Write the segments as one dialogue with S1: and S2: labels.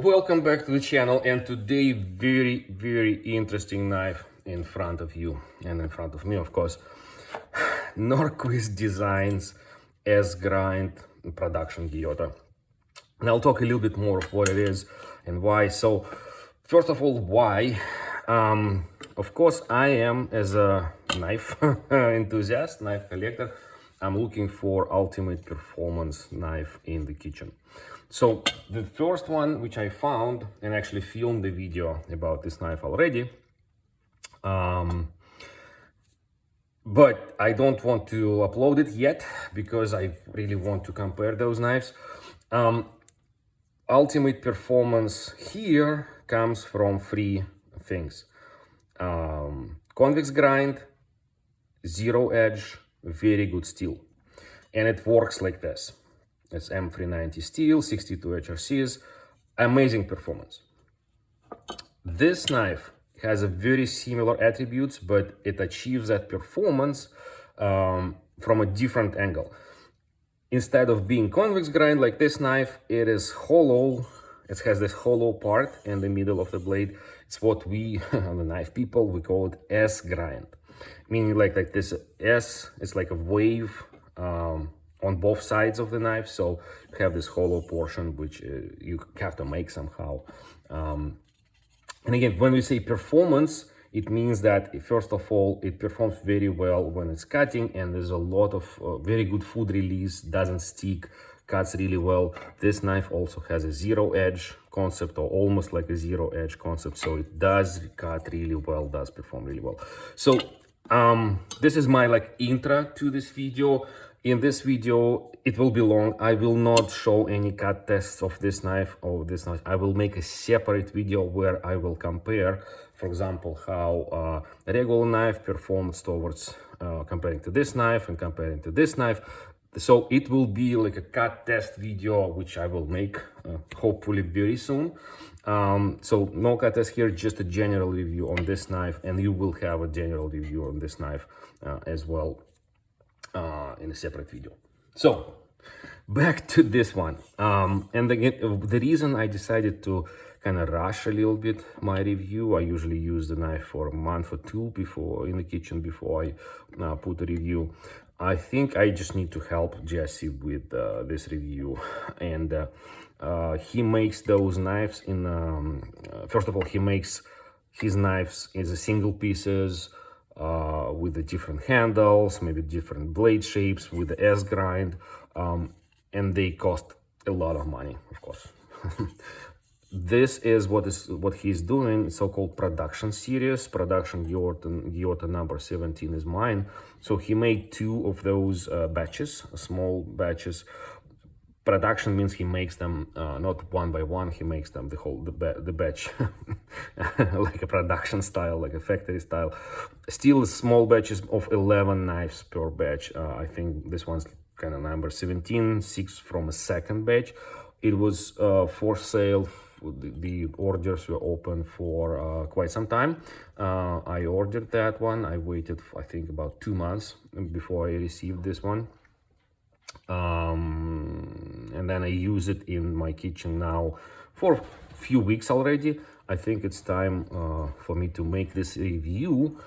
S1: Welcome back to the channel, and today very interesting knife in front of you and in front of me, of course. Nordquist Designs S-grind production guillotine. And I'll talk a little bit more of what it is and why. So first of all, why? Of course, I am, as a knife enthusiast, knife collector, I'm looking for ultimate performance knife in the kitchen. So the first one which I found, and actually filmed the video about this knife already, but I don't want to upload it yet because I really want to compare those knives. Ultimate performance here comes from three things: convex grind, zero edge, very good steel, and it works like this. It's M390 steel, 62 HRCs, amazing performance. This knife has a very similar attributes, but it achieves that performance from a different angle. Instead of being convex grind like this knife, it is hollow. It has this hollow part in the middle of the blade. It's what we, the knife people, we call it S-grind. Meaning like this S, it's like a wave on both sides of the knife. So you have this hollow portion, which you have to make somehow. And again, when we say performance, it means that, first of all, it performs very well when it's cutting, and there's a lot of very good food release, doesn't stick, cuts really well. This knife also has a zero edge concept, or almost like a zero edge concept, so it does cut really well, does perform really well. So this is my intro to this video. In this video, it will be long. I will not show any cut tests of this knife or this knife. I will make a separate video where I will compare, for example, how a regular knife performs towards comparing to this knife and comparing to this knife. So it will be like a cut test video, which I will make hopefully very soon. So no cut test here, just a general review on this knife, and you will have a general review on this knife as well in a separate video. So back to this one, and again, the reason I decided to kind of rush a little bit my review, I usually use the knife for a month or two before in the kitchen before I put a review. I think I just need to help Jesse with this review, and he makes those knives in first of all, he makes his knives in single pieces with the different handles, maybe different blade shapes, with the S-grind, and they cost a lot of money, of course. This is what he's doing, so-called production series. Production guillotine number 17 is mine. So he made two of those batches, small batches. Production means he makes them not one by one, he makes them the batch like a production style, like a factory style. Still small batches of 11 knives per batch. I think this one's kind of number 17, 6 from a second batch. It was for sale. The orders were open for quite some time. I ordered that one. I waited, I think, about 2 months before I received this one. And then I use it in my kitchen now for a few weeks already. I think it's time for me to make this review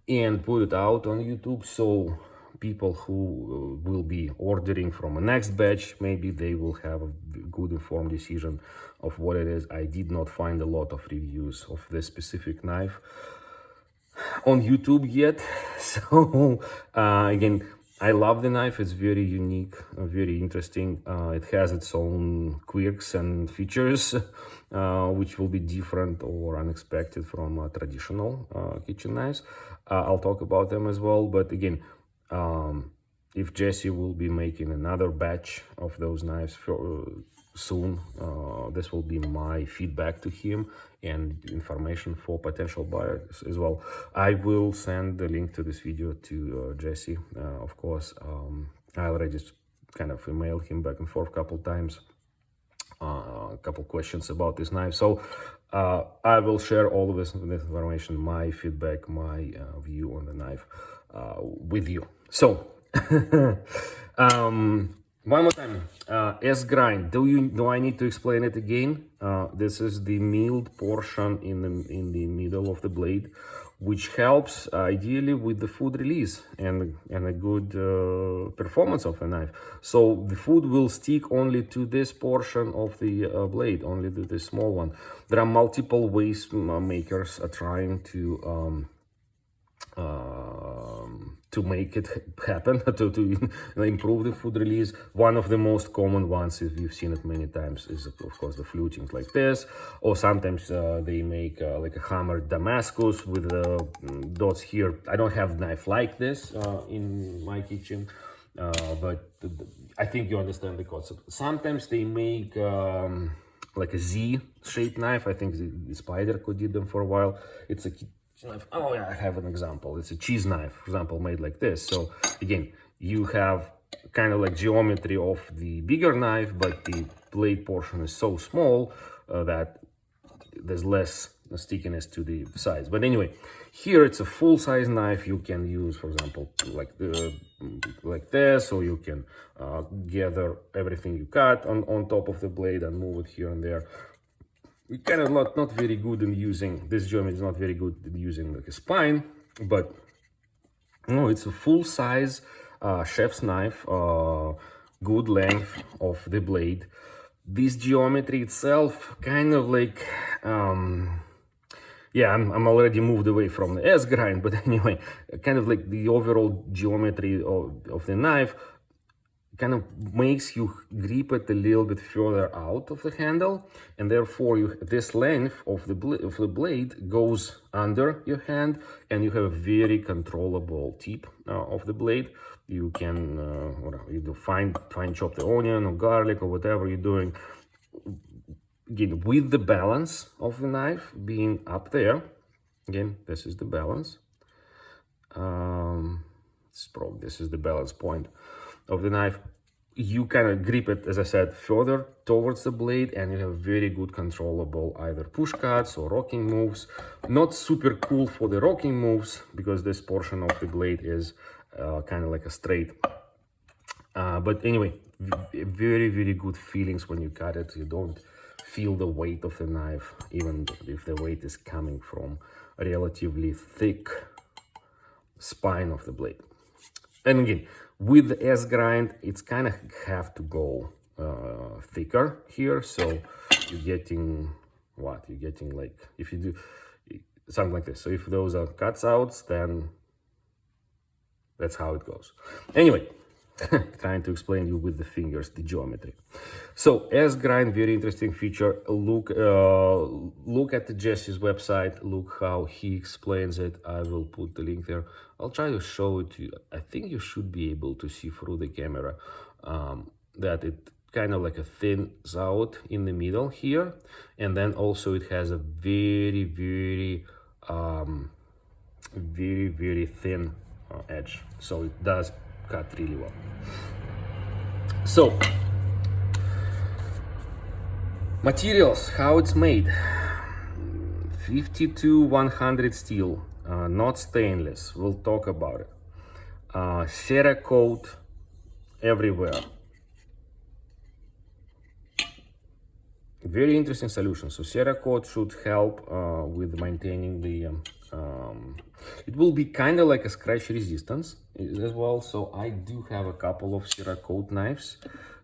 S1: and put it out on YouTube, so people who will be ordering from a next batch, maybe they will have a good informed decision of what it is. I did not find a lot of reviews of this specific knife on YouTube yet. So again, I love the knife. It's very unique, very interesting. It has its own quirks and features, which will be different or unexpected from traditional kitchen knives. I'll talk about them as well. But again, if Jesse will be making another batch of those knives soon, this will be my feedback to him and information for potential buyers as well. I will send the link to this video to Jesse, of course. I already kind of emailed him back and forth a couple times, a couple questions about this knife. So I will share all of this information, my feedback, my view on the knife with you. So One more time. S grind. Do I need to explain it again? This is the milled portion in the middle of the blade, which helps ideally with the food release and a good performance of the knife. So the food will stick only to this portion of the blade, only to the small one. There are multiple ways makers are trying to make it happen, to improve the food release. One of the most common ones, if you've seen it many times, is of course the fluting like this, or sometimes they make like a hammered Damascus with dots here. I don't have a knife like this in my kitchen, but I think you understand the concept. Sometimes they make like a Z-shaped knife. I think the Spyderco did them for a while. It's a knife. Oh yeah, I have an example. It's a cheese knife, for example, made like this. So again, you have kind of like geometry of the bigger knife, but the blade portion is so small that there's less stickiness to the size. But anyway, here it's a full-size knife. You can use, for example, like this, or you can gather everything you cut on top of the blade and move it here and there. We kind of not very good in using this geometry. Is not very good in using like a spine, but no, it's a full-size chef's knife, good length of the blade. This geometry itself kind of like yeah, I'm already moved away from the S grind, but anyway, kind of like the overall geometry of the knife kind of makes you grip it a little bit further out of the handle, and therefore this length of the blade goes under your hand, and you have a very controllable tip of the blade. You can fine chop the onion or garlic or whatever you're doing. Again, with the balance of the knife being up there. Again, this is the balance. This is the balance point of the knife. You kind of grip it, as I said, further towards the blade, and you have very good controllable either push cuts or rocking moves. Not super cool for the rocking moves because this portion of the blade is kind of like a straight. But anyway, very, very good feelings when you cut it. You don't feel the weight of the knife, even if the weight is coming from a relatively thick spine of the blade. And again, with the S grind, it's kind of have to go thicker here. So you're getting what? You're getting like, if you do something like this. So if those are cuts outs, then that's how it goes. Anyway, trying to explain you with the fingers the geometry. So S grind, very interesting feature. Look at the Jesse's website. Look how he explains it. I will put the link there. I'll try to show it to you. I think you should be able to see through the camera that it kind of like a thins out in the middle here, and then also it has a very, very very thin edge. So it does cut really well. So materials, how it's made. 52-100 steel, not stainless. We'll talk about it. Cerakote everywhere. Very interesting solution. So Cerakote should help with maintaining the it will be kind of like a scratch resistance as well. So I do have a couple of Cerakote knives,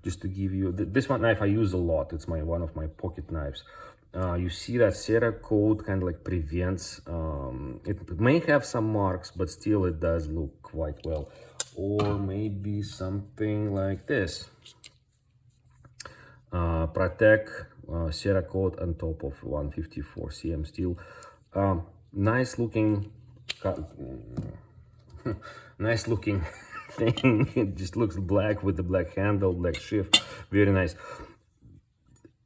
S1: just to give you this one knife I use a lot. It's one of my pocket knives. You see that Cerakote kind of like prevents it may have some marks, but still it does look quite well. Or maybe something like this. Protect Cerakote on top of 154 cm steel. Nice looking nice looking thing. It just looks black with the black handle, black shift. Very nice.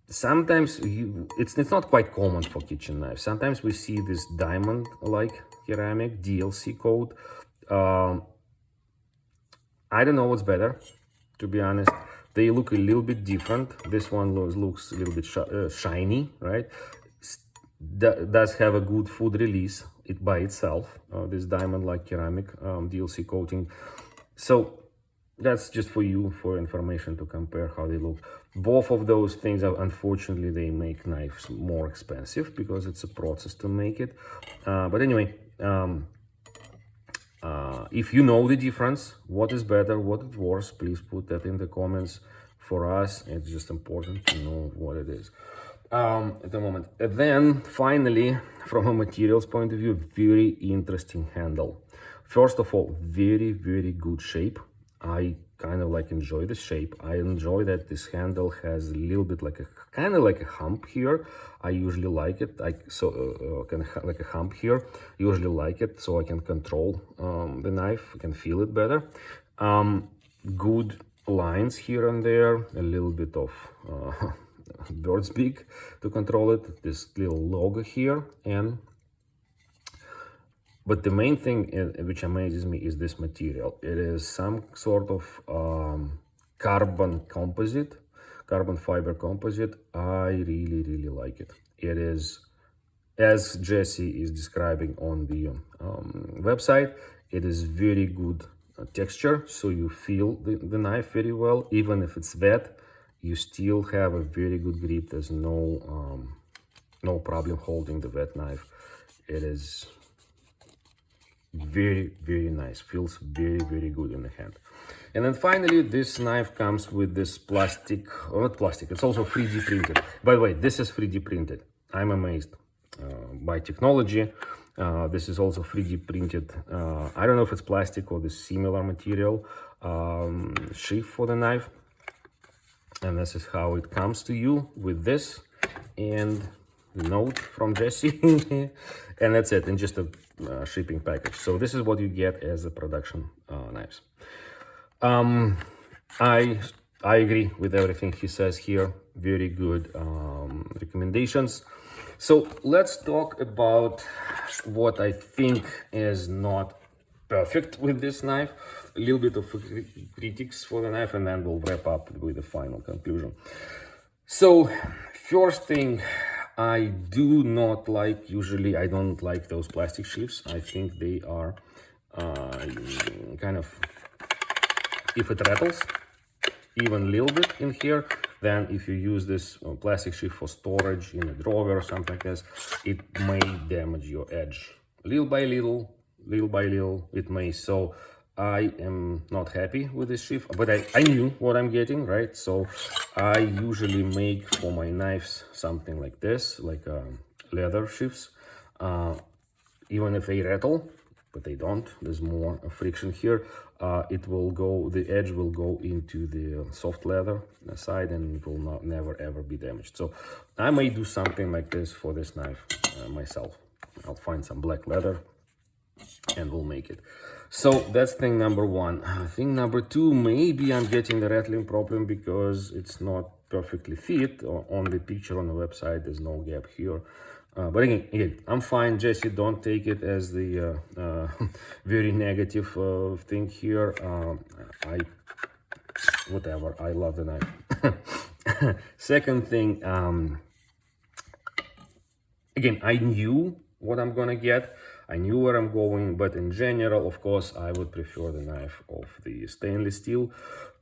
S1: Sometimes it's not quite common for kitchen knives. Sometimes we see this diamond like ceramic DLC coat. I don't know what's better, to be honest. They look a little bit different. This one looks a little bit shiny, right? Does have a good food release by itself, this diamond-like ceramic DLC coating. So that's just for you, for information to compare how they look. Both of those things are, unfortunately, they make knives more expensive because it's a process to make it. But anyway, if you know the difference, what is better, what is worse, please put that in the comments. For us, it's just important to know what it is at the moment. And then finally, from a materials point of view, very interesting handle. First of all, very, very good shape. I kind of like enjoy the shape. I enjoy that this handle has a little bit like a kind of like a hump here. I usually like it. Like a hump here. Usually like it so I can control the knife. I can feel it better. Good lines here and there. A little bit of bird's beak to control it. This little logo here and. But the main thing which amazes me is this material. It is some sort of carbon fiber composite. I really, really like it. It is, as Jesse is describing on the website, it is very good texture. So you feel the knife very well. Even if it's wet, you still have a very good grip. There's no problem holding the wet knife. It is very, very nice. Feels very, very good in the hand. And then finally, this knife comes with this plastic, or not plastic, it's also 3D printed. By the way, this is 3D printed. I'm amazed by technology. This is also 3D printed. I don't know if it's plastic or the similar material sheath for the knife. And this is how it comes to you with this and the note from Jesse. And that's it, and just a shipping package. So this is what you get as a production knives. I agree with everything he says here. Very good recommendations. So let's talk about what I think is not perfect with this knife. A little bit of critiques for the knife, and then we'll wrap up with the final conclusion. So first thing, I do not like, usually I don't like those plastic sheaths. I think they are kind of, if it rattles even a little bit in here, then if you use this plastic sheath for storage in a drawer or something like this, it may damage your edge. Little by little, it may. So I am not happy with this sheath, but I knew what I'm getting, right? So I usually make for my knives something like this, like leather sheaths, even if they rattle, but they don't. There's more friction here. It will go, the edge will go into the soft leather side, and it will never ever be damaged. So I may do something like this for this knife myself. I'll find some black leather and we'll make it. So that's thing number one. Thing number two, maybe I'm getting the rattling problem because it's not perfectly fit. On the picture on the website, there's no gap here. But again, I'm fine. Jesse, don't take it as the very negative thing here. Whatever, I love the knife. Second thing, again, I knew what I'm gonna get. I knew where I'm going, but in general, of course, I would prefer the knife of the stainless steel.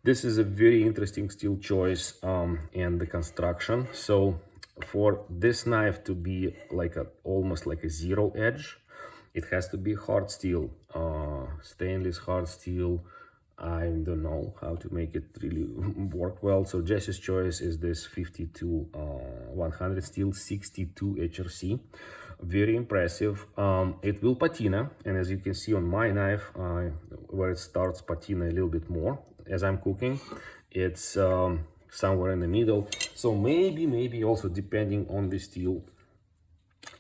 S1: This is a very interesting steel choice and the construction. So for this knife to be like almost like a zero edge, it has to be hard steel, stainless hard steel. I don't know how to make it really work well. So Jesse's choice is this 52-100 steel 62 HRC. Very impressive. It will patina, and as you can see on my knife, where it starts patina a little bit more as I'm cooking, it's somewhere in the middle. So maybe also depending on the steel,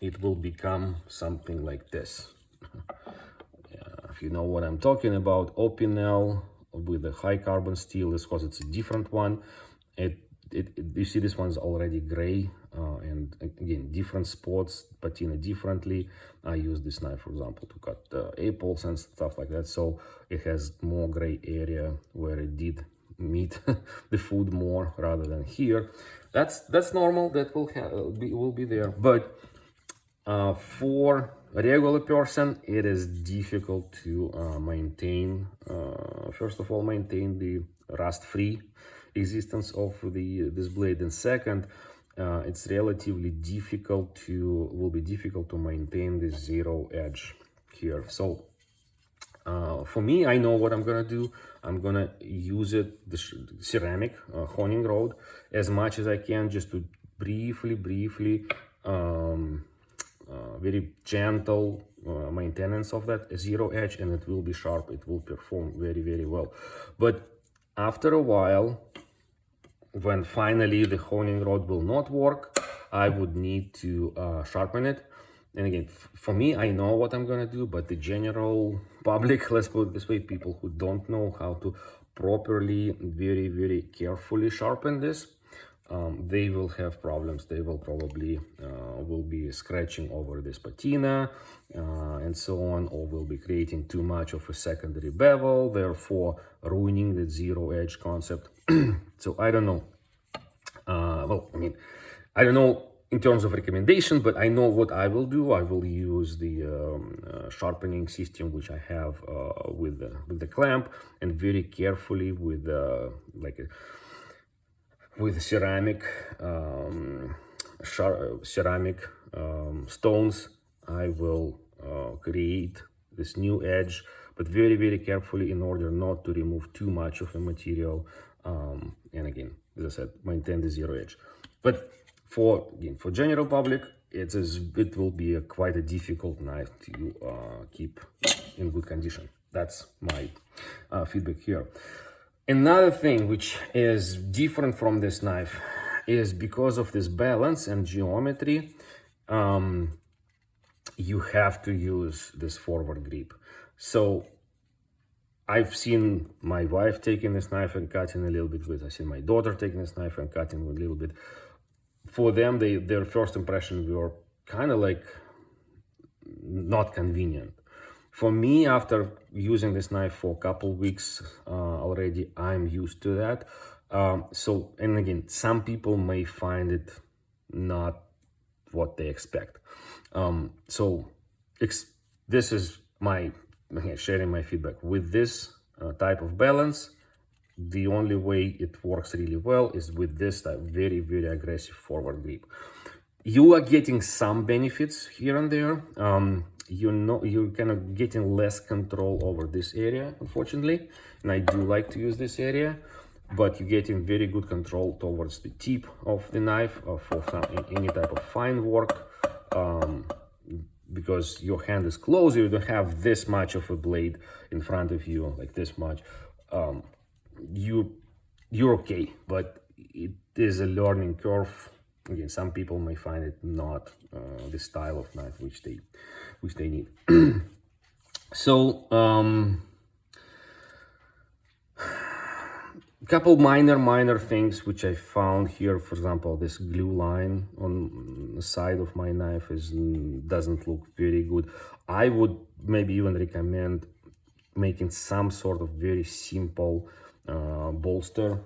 S1: it will become something like this. If you know what I'm talking about, Opinel with the high carbon steel, is because it's a different one. You see this one's already gray, and again, different spots patina differently. I use this knife, for example, to cut apples and stuff like that, so it has more gray area where it did meet the food more rather than here. That's normal. That will be there. But for a regular person, it is difficult to maintain, first of all, maintain the rust-free existence of this blade, and second, it's relatively difficult will be difficult to maintain this zero edge here. So for me, I know what I'm gonna do. I'm gonna use the ceramic honing rod as much as I can, just to briefly, very gentle maintenance of that zero edge, and it will be sharp. It will perform very, very well. But after a while, when finally the honing rod will not work, I would need to sharpen it. And again, for me, I know what I'm gonna do, but the general public, let's put it this way, people who don't know how to properly, very, very carefully sharpen this, they will have problems. They will probably will be scratching over this patina and so on, or will be creating too much of a secondary bevel, therefore ruining the zero edge concept. So I don't know. Well, I mean, I don't know in terms of recommendation, but I know what I will do. I will use the sharpening system which I have with the clamp, and very carefully with with ceramic stones, I will create this new edge, but very, very carefully, in order not to remove too much of the material, and again, as I said, maintain the zero edge. But for general public, it will be quite a difficult knife to keep in good condition. That's my feedback here. Another thing which is different from this knife is, because of this balance and geometry, you have to use this forward grip. So I've seen my wife taking this knife and cutting a little bit with. I've seen my daughter taking this knife and cutting with a little bit. For them, their first impression were kind of like not convenient. For me, after using this knife for a couple weeks already, I'm used to that. So, and again, some people may find it not what they expect. So this is my sharing my feedback. With this type of balance, the only way it works really well is with this type, very, very aggressive forward grip. You are getting some benefits here and there. You're kind of getting less control over this area, unfortunately, and I do like to use this area, but you're getting very good control towards the tip of the knife for any type of fine work, because your hand is closer. You don't have this much of a blade in front of you, like this much. You're okay, but it is a learning curve. Again, some people may find it not the style of knife which they need. So couple minor things which I found here. For example, this glue line on the side of my knife doesn't look very good. I would maybe even recommend making some sort of very simple bolster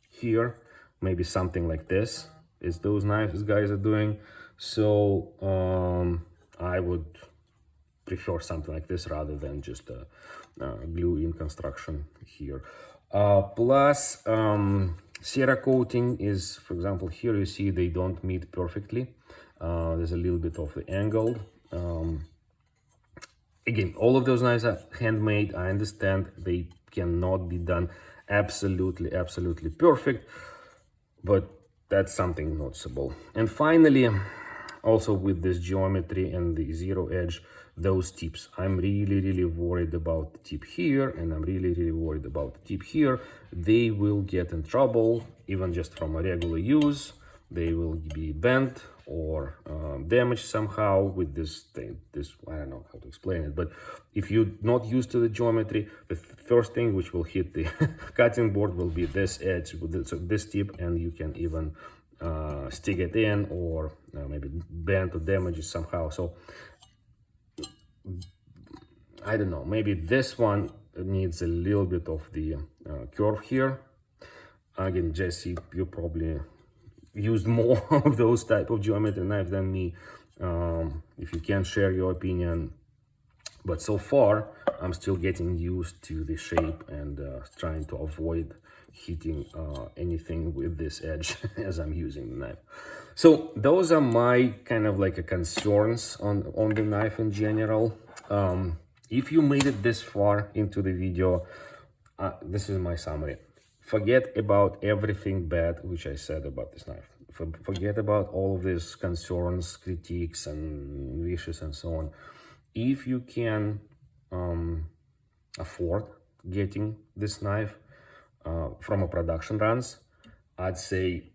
S1: here, maybe something like this is those knives guys are doing. So I would prefer something like this rather than just a glue in construction here. Plus Cera coating is, for example, here you see they don't meet perfectly. There's a little bit of the angled. Again, all of those knives are handmade. I understand they cannot be done absolutely perfect, but that's something noticeable. And finally, also with this geometry and the zero edge, those tips, I'm really worried about the tip here, and I'm really worried about the tip here. They will get in trouble even just from a regular use. They will be bent or damaged somehow with this thing. I don't know how to explain it, but if you're not used to the geometry, the first thing which will hit the cutting board will be this edge with this tip, and you can even stick it in or maybe bend or damage it somehow. So I don't know, maybe this one needs a little bit of the curve here. Again, Jesse, you probably used more of those type of geometry knives than me. If you can share your opinion. But so far, I'm still getting used to the shape and trying to avoid hitting anything with this edge as I'm using the knife. So those are my kind of like concerns on the knife in general. If you made it this far into the video, this is my summary. Forget about everything bad which I said about this knife. Forget about all of these concerns, critiques, and wishes and so on. If you can afford getting this knife from a production runs, I'd say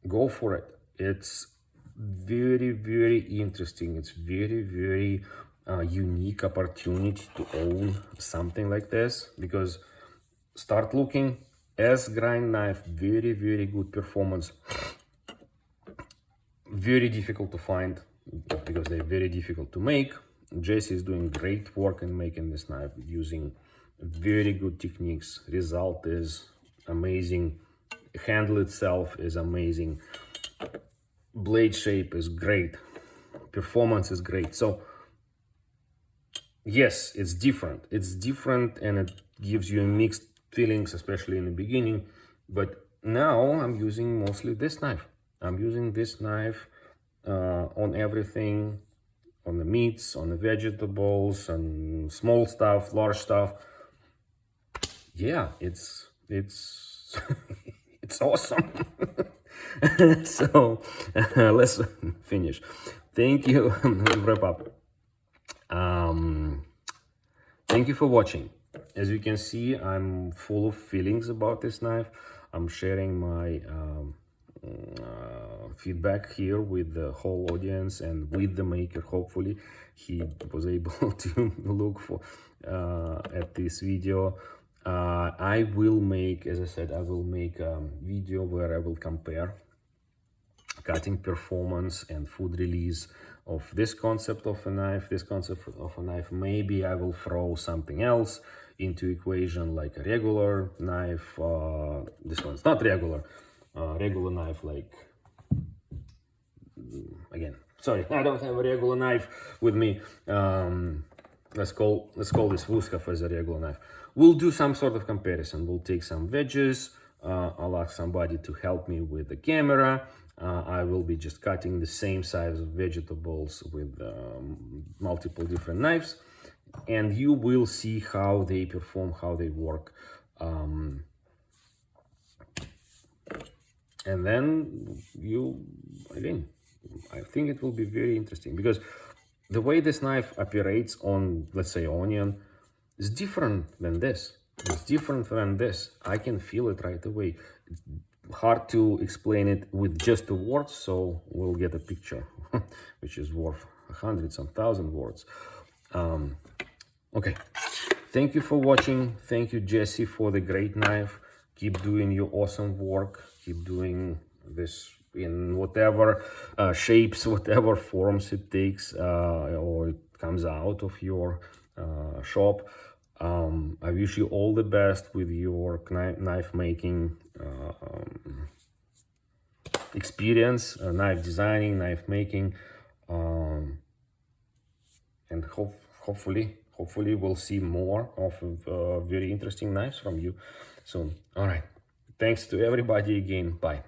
S1: go for it. It's very, very interesting. It's very unique opportunity to own something like this, because start looking S grind knife, very good performance. Very difficult to find because they're very difficult to make. Jesse is doing great work in making this knife using very good techniques. Result is amazing. Handle itself is amazing. Blade shape is great. Performance is great. So yes, it's different. It's different and it gives you mixed feelings, especially in the beginning. But now I'm using mostly this knife. I'm using this knife on everything, on the meats, on the vegetables, and small stuff, large stuff. Yeah, it's it's awesome. So let's finish. Thank you. Wrap up. Thank you for watching. As you can see, I'm full of feelings about this knife. I'm sharing my feedback here with the whole audience and with the maker. Hopefully he was able to look for at this video. I will make, as I said, I will make a video where I will compare cutting performance and food release of this concept of a knife, Maybe I will throw something else into equation, like a regular knife. This one's not regular. Regular knife, like, again, sorry, I don't have a regular knife with me. Let's call this Vuskov as a regular knife. We'll do some sort of comparison. We'll take some wedges. I'll ask somebody to help me with the camera. I will be just cutting the same size of vegetables with multiple different knives, and you will see how they perform, how they work. And then I think it will be very interesting, because the way this knife operates on, let's say, onion is different than this. It's different than this. I can feel it right away. It's hard to explain it with just the words, so we'll get a picture, which is worth 100,000 words. Okay, thank you for watching. Thank you, Jesse, for the great knife. Keep doing your awesome work. Keep doing this in whatever shapes, whatever forms it takes, or it comes out of your shop. I wish you all the best with your knife making experience, knife designing, knife making, and hopefully we'll see more of very interesting knives from you soon. All right, thanks to everybody again. Bye.